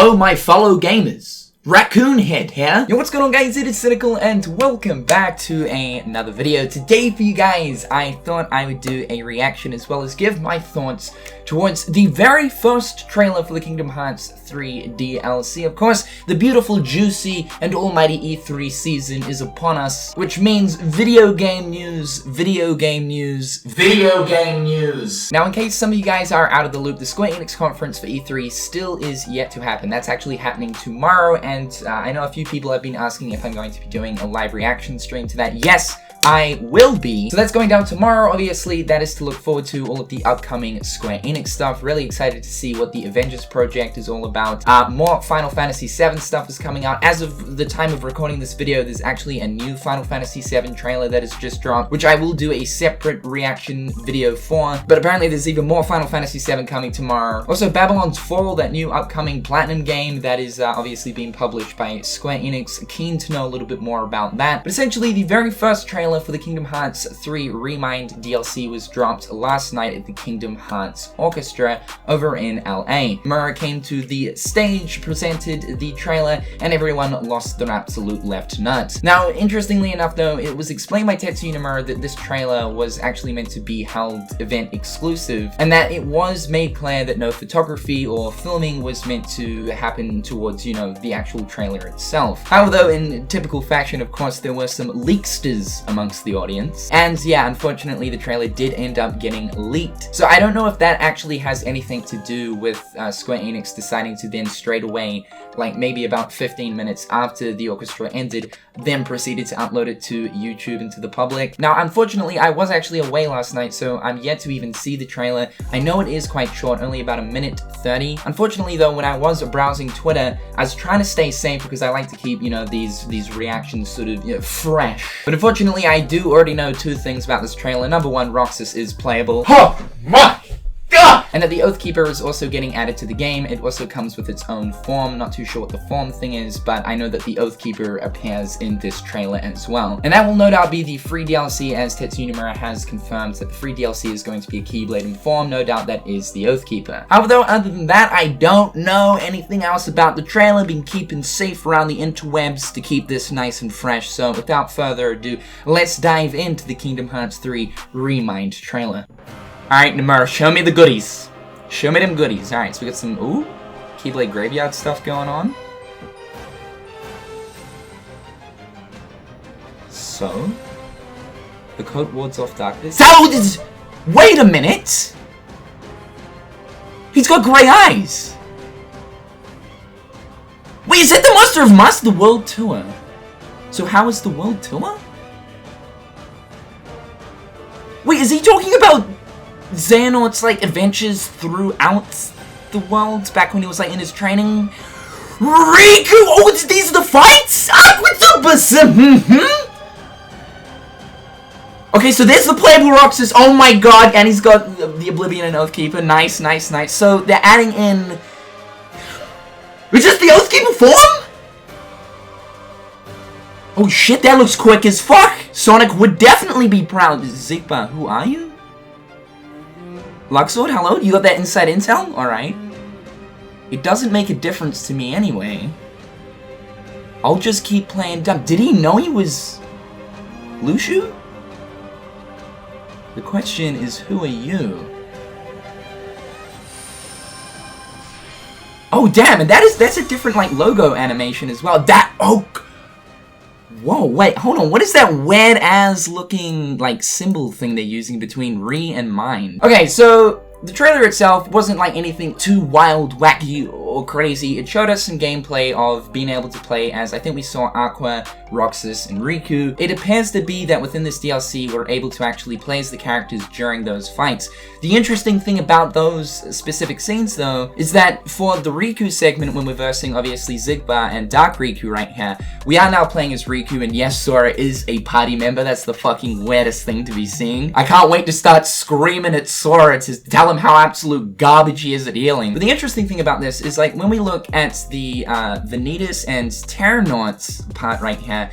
Hello, my fellow gamers. Raccoon Head here. Yo, what's going on, guys? It is Cynical, and welcome back to another video. Today for you guys, I thought I would do a reaction as well as give my thoughts towards the very first trailer for the Kingdom Hearts 3 DLC. Of course, the beautiful, juicy, and almighty E3 season is upon us, which means video game news, video game news, video game news. Now, in case some of you guys are out of the loop, the Square Enix conference for E3 still is yet to happen. That's actually happening tomorrow, and I know a few people have been asking if I'm going to be doing a live reaction stream to that. Yes, I will be. So that's going down tomorrow. Obviously, that is to look forward to all of the upcoming Square Enix stuff. Really excited to see what the Avengers project is all about. More Final Fantasy VII stuff is coming out. As of the time of recording this video, there's actually a new Final Fantasy VII trailer that has just dropped, which I will do a separate reaction video for. But apparently there's even more Final Fantasy VII coming tomorrow. Also, Babylon's Fall, that new upcoming Platinum game that is obviously being published by Square Enix. Keen to know a little bit more about that. But essentially, the very first trailer for the Kingdom Hearts 3 ReMind DLC was dropped last night at the Kingdom Hearts Orchestra over in LA. Mura came to the stage, presented the trailer, and everyone lost their absolute left nut. Now, interestingly enough though, it was explained by Tetsuya Nomura that this trailer was actually meant to be held event exclusive, and that it was made clear that no photography or filming was meant to happen towards, you know, the actual trailer itself. However though, in typical fashion, of course, there were some leaksters amongst the audience, and yeah, unfortunately the trailer did end up getting leaked. So I don't know if that actually has anything to do with Square Enix deciding to then straight away, like maybe about 15 minutes after the orchestra ended, then proceeded to upload it to YouTube and to the public. Now, unfortunately, I was actually away last night, so I'm yet to even see the trailer. I know it is quite short, only about 1:30. Unfortunately though, when I was browsing Twitter, I was trying to stay safe because I like to keep, you know, these reactions sort of, you know, fresh. But unfortunately, I do already know two things about this trailer. Number one, Roxas is playable. Oh my God! And that the Oathkeeper is also getting added to the game. It also comes with its own form. Not too sure what the form thing is, but I know that the Oathkeeper appears in this trailer as well. And that will no doubt be the free DLC, as Tetsuya Nomura has confirmed that the free DLC is going to be a Keyblade in form. No doubt that is the Oathkeeper. However though, other than that, I don't know anything else about the trailer. Been keeping safe around the interwebs to keep this nice and fresh. So without further ado, let's dive into the Kingdom Hearts 3 ReMind trailer. Alright, Nomura, show me the goodies. Show me them goodies. Alright, so we got some, ooh, Keyblade Graveyard stuff going on. So, the code wards off darkness. Wait a minute! He's got grey eyes! Wait, is that the Master of Masks? The World Tour? So how is the World Tour? Wait, is he talking about Xehanort's, like, adventures throughout the world back when he was, like, in his training? Riku! Oh, these are the fights? Okay, so there's the playable Roxas. Oh my God, and he's got the Oblivion and Oathkeeper. Nice, nice, nice. So they're adding in... Is this the Oathkeeper form? Oh shit, that looks quick as fuck. Sonic would definitely be proud. Zigba, who are you? Luxord, hello? You got that inside intel? Alright. It doesn't make a difference to me anyway. I'll just keep playing dumb. Did he know he was Lushu? The question is, who are you? Oh damn, and that's a different, like, logo animation as well. That, oh, whoa, wait, hold on. What is that weird-ass looking, like, symbol thing they're using between Re and Mind? Okay, so the trailer itself wasn't like anything too wild, wacky, or crazy. It showed us some gameplay of being able to play as, I think we saw Aqua, Roxas, and Riku. It appears to be that within this DLC, we're able to actually play as the characters during those fights. The interesting thing about those specific scenes, though, is that for the Riku segment, when we're versing, obviously, Zigba and Dark Riku right here, we are now playing as Riku, and yes, Sora is a party member. That's the fucking weirdest thing to be seeing. I can't wait to start screaming at Sora to tell him how absolute garbage he is at healing. But the interesting thing about this is, like when we look at the Vanitas and Terranauts part right here,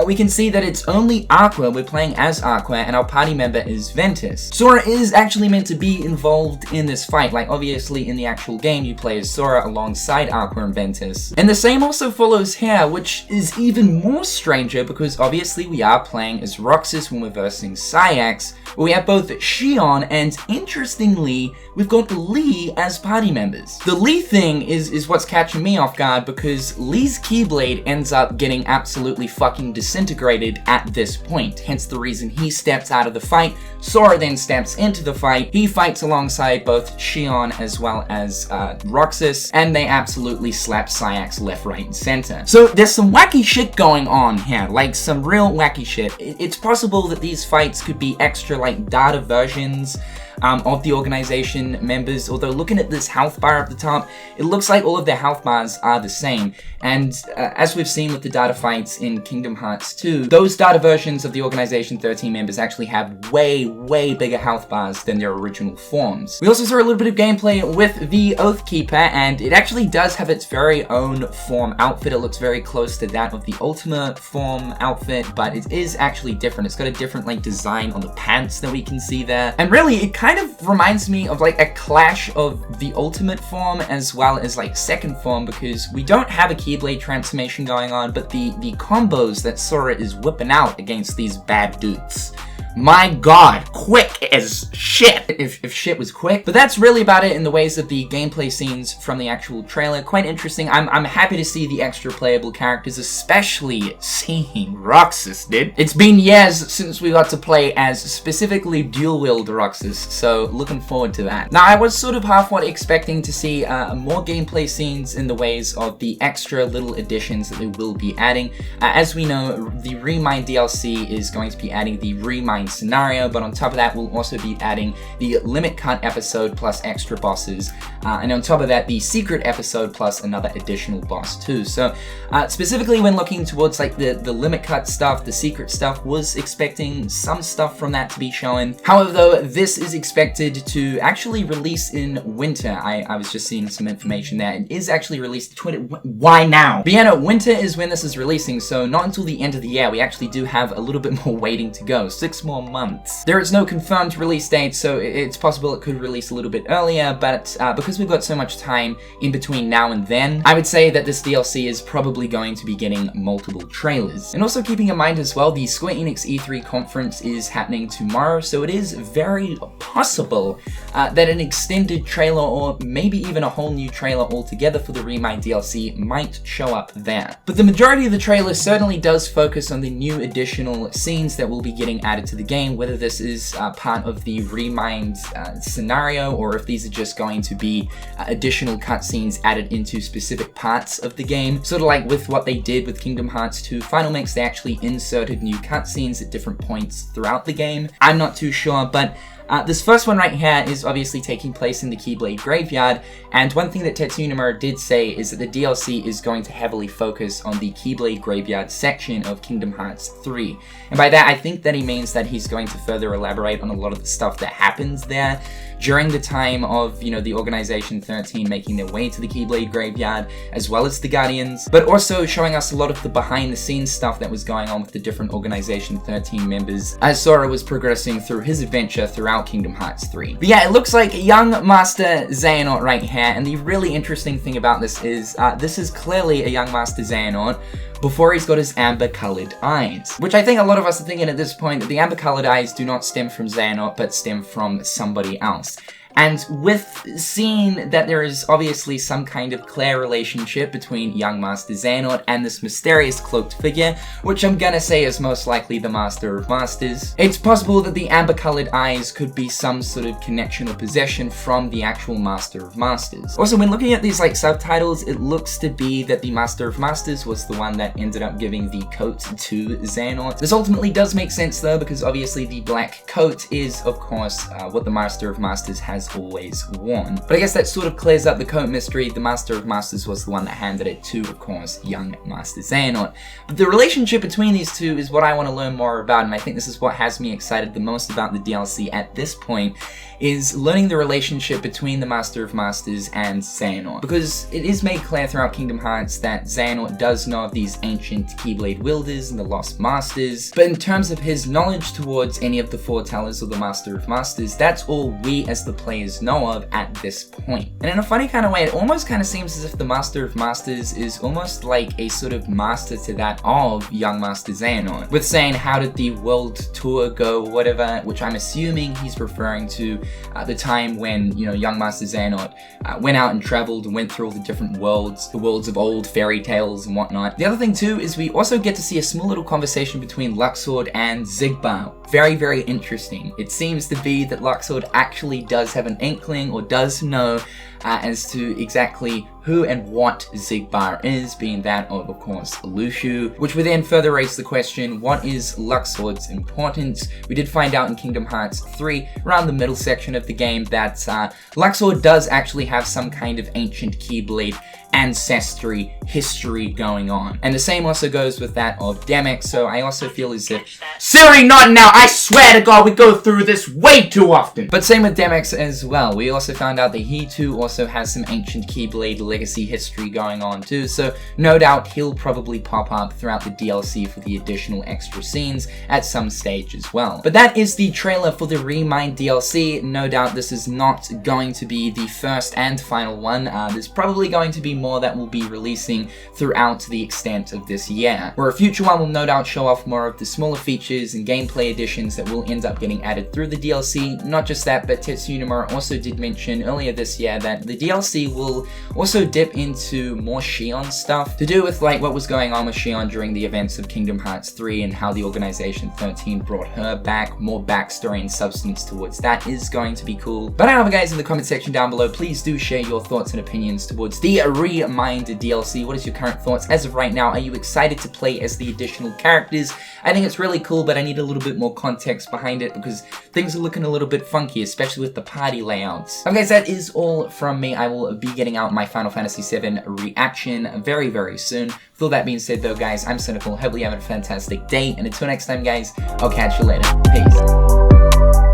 we can see that it's only Aqua, we're playing as Aqua, and our party member is Ventus. Sora is actually meant to be involved in this fight, like obviously in the actual game you play as Sora alongside Aqua and Ventus. And the same also follows here, which is even more stranger because obviously we are playing as Roxas when we're versing Sayax, where we have both Xion and, interestingly, we've got Lee as party members. The Lee thing is what's catching me off guard because Lee's Keyblade ends up getting absolutely fucking disintegrated at this point, hence the reason he steps out of the fight. Sora then steps into the fight. He fights alongside both Xion as well as Roxas, and they absolutely slap Sayax left, right, and center. So there's some wacky shit going on here, like some real wacky shit. It's possible that these fights could be extra like data versions of the organization members, although looking at this health bar at the top, it looks like all of their health bars are the same. And as we've seen with the data fights in Kingdom Hearts 2, those data versions of the Organization 13 members actually have way bigger health bars than their original forms. We also saw a little bit of gameplay with the Oathkeeper, and it actually does have its very own form outfit. It looks very close to that of the Ultima form outfit, but it is actually different. It's got a different like design on the pants that we can see there. And really, it kind of reminds me of like a clash of the Ultimate form as well as like second form, because we don't have a Keyblade transformation going on, but the combos that Sora is whipping out against these bad dudes, my god, quick as shit, if shit was quick. But that's really about it in the ways of the gameplay scenes from the actual trailer. Quite interesting. I'm happy to see the extra playable characters, especially seeing Roxas, dude. It's been years since we got to play as specifically dual-wield Roxas, so looking forward to that. Now, I was sort of halfway expecting to see more gameplay scenes in the ways of the extra little additions that they will be adding. As we know, the ReMind DLC is going to be adding the ReMind scenario, but on top of that we'll also be adding the limit cut episode plus extra bosses, and on top of that the secret episode plus another additional boss too. So specifically when looking towards like the limit cut stuff, the secret stuff, was expecting some stuff from that to be shown. However though, this is expected to actually release in winter. I was just seeing some information there. It is actually released why now? But yeah, no, winter is when this is releasing, so not until the end of the year. We actually do have a little bit more waiting to go, 6 more months. There is no confirmed release date, so it's possible it could release a little bit earlier, but because we've got so much time in between now and then, I would say that this DLC is probably going to be getting multiple trailers. And also keeping in mind as well, the Square Enix E3 conference is happening tomorrow, so it is very possible that an extended trailer or maybe even a whole new trailer altogether for the ReMind DLC might show up there. But the majority of the trailer certainly does focus on the new additional scenes that will be getting added to the game, whether this is part of the ReMind scenario or if these are just going to be additional cutscenes added into specific parts of the game. Sort of like with what they did with Kingdom Hearts 2 Final Mix, they actually inserted new cutscenes at different points throughout the game. I'm not too sure, but this first one right here is obviously taking place in the Keyblade Graveyard, and one thing that Tetsuya Nomura did say is that the DLC is going to heavily focus on the Keyblade Graveyard section of Kingdom Hearts 3. And by that, I think that he means that he's going to further elaborate on a lot of the stuff that happens there during the time of, you know, the Organization 13 making their way to the Keyblade Graveyard, as well as the Guardians, but also showing us a lot of the behind-the-scenes stuff that was going on with the different Organization 13 members as Sora was progressing through his adventure throughout Kingdom Hearts 3. But yeah, it looks like young Master Xehanort right here, and the really interesting thing about this is clearly a young Master Xehanort before he's got his amber-colored eyes. Which I think a lot of us are thinking at this point that the amber-colored eyes do not stem from Xehanort, but stem from somebody else. And with seeing that there is obviously some kind of clear relationship between young Master Xehanort and this mysterious cloaked figure, which I'm gonna say is most likely the Master of Masters, it's possible that the amber-colored eyes could be some sort of connection or possession from the actual Master of Masters. Also, when looking at these like subtitles, it looks to be that the Master of Masters was the one that ended up giving the coat to Xehanort. This ultimately does make sense though, because obviously the black coat is, of course, what the Master of Masters has has always won. But I guess that sort of clears up the Coat mystery. The Master of Masters was the one that handed it to, of course, young Master Xehanort. But the relationship between these two is what I want to learn more about, and I think this is what has me excited the most about the DLC at this point, is learning the relationship between the Master of Masters and Xehanort. Because it is made clear throughout Kingdom Hearts that Xehanort does know of these ancient Keyblade wielders and the Lost Masters, but in terms of his knowledge towards any of the Foretellers or the Master of Masters, that's all we as the players know of at this point. And in a funny kind of way, it almost kind of seems as if the Master of Masters is almost like a sort of master to that of young Master Xehanort, with saying how did the world tour go, whatever, which I'm assuming he's referring to the time when, you know, young Master Xehanort went out and traveled and went through all the different worlds, the worlds of old fairy tales and whatnot. The other thing too is we also get to see a small little conversation between Luxord and Xigbar. Very, very interesting. It seems to be that Luxord actually does have an inkling or does know as to exactly who and what Xigbar is, being that of course, Lushu, which would then further raise the question, what is Luxord's importance? We did find out in Kingdom Hearts 3, around the middle section of the game, that Luxord does actually have some kind of ancient Keyblade ancestry history going on. And the same also goes with that of Demyx, so I also feel as if... Siri, not now! I swear to God, we go through this way too often! But same with Demyx as well. We also found out that he too also has some ancient Keyblade legacy history going on too, so no doubt he'll probably pop up throughout the DLC for the additional extra scenes at some stage as well. But that is the trailer for the ReMind DLC. No doubt this is not going to be the first and final one. There's probably going to be more that will be releasing throughout the extent of this year, where a future one will no doubt show off more of the smaller features and gameplay additions that will end up getting added through the DLC. Not just that, but Tetsuya Nomura also did mention earlier this year that the DLC will also dip into more Shion stuff to do with like what was going on with Shion during the events of Kingdom Hearts 3 and how the Organization 13 brought her back. More backstory and substance towards that is going to be cool. But however guys, in the comment section down below, please do share your thoughts and opinions towards the ReMind DLC. What is your current thoughts as of right now? Are you excited to play as the additional characters? I think it's really cool, but I need a little bit more context behind it because things are looking a little bit funky, especially with the party layouts. Okay, so that is all from me. I will be getting out my Final Fantasy VII reaction very, very soon. With all that being said though, guys, I'm Cynical. Hopefully you have a fantastic day, and until next time, guys, I'll catch you later. Peace.